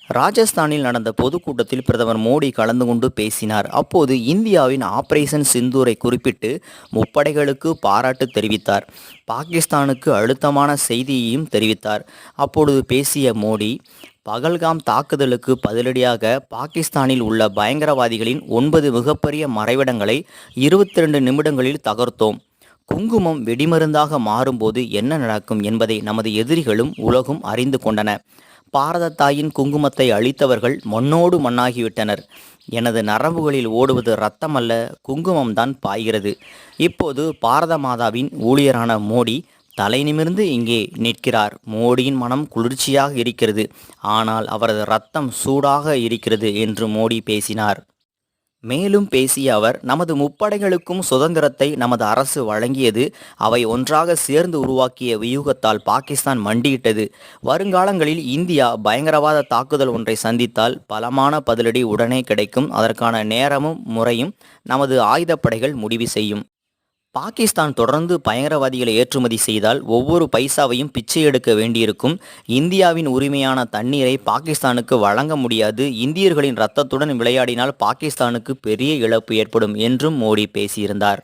ராஜஸ்தானில் நடந்த பொதுக்கூட்டத்தில் பிரதமர் மோடி கலந்து கொண்டு பேசினார். அப்போது இந்தியாவின் ஆபரேஷன் சிந்தூரை குறிப்பிட்டு முப்படைகளுக்கு பாராட்டு தெரிவித்தார். பாகிஸ்தானுக்கு அழுத்தமான செய்தியையும் தெரிவித்தார். அப்பொழுது பேசிய மோடி, பகல்காம் தாக்குதலுக்கு பதிலடியாக பாகிஸ்தானில் உள்ள பயங்கரவாதிகளின் 9 மிகப்பெரிய மறைவிடங்களை 22 நிமிடங்களில் தகர்த்தோம். குங்குமம் வெடிமருந்தாக மாறும்போது என்ன நடக்கும் என்பதை நமது எதிரிகளும் உலகும் அறிந்து கொண்டன. பாரத தாயின் குங்குமத்தை அழித்தவர்கள் மண்ணோடு மண்ணாகிவிட்டனர். எனது நரம்புகளில் ஓடுவது இரத்தமல்ல, குங்குமம்தான் பாய்கிறது. இப்போது பாரத மாதாவின் ஊழியரான மோடி தலை நிமிர்ந்து இங்கே நிற்கிறார். மோடியின் மனம் குளிர்ச்சியாக இருக்கிறது, ஆனால் அவரது இரத்தம் சூடாக இருக்கிறது என்று மோடி பேசினார். மேலும் பேசிய அவர், நமது முப்படைகளுக்கும் சுதந்திரத்தை நமது அரசு வழங்கியது. அவை ஒன்றாக சேர்ந்து உருவாக்கிய வியூகத்தால் பாகிஸ்தான் மண்டியிட்டது. வருங்காலங்களில் இந்தியா பயங்கரவாத தாக்குதல் ஒன்றை சந்தித்தால் பலமான பதிலடி உடனே கிடைக்கும். அதற்கான நேரமும் முறையும் நமது ஆயுதப்படைகள் முடிவு செய்யும். பாகிஸ்தான் தொடர்ந்து பயங்கரவாதிகளை ஏற்றுமதி செய்தால் ஒவ்வொரு பைசாவையும் பிச்சை எடுக்க வேண்டியிருக்கும். இந்தியாவின் உரிமையான தண்ணீரை பாகிஸ்தானுக்கு வழங்க முடியாது. இந்தியர்களின் இரத்தத்துடன் விளையாடினால் பாகிஸ்தானுக்கு பெரிய இழப்பு ஏற்படும் என்றும் மோடி பேசியிருந்தார்.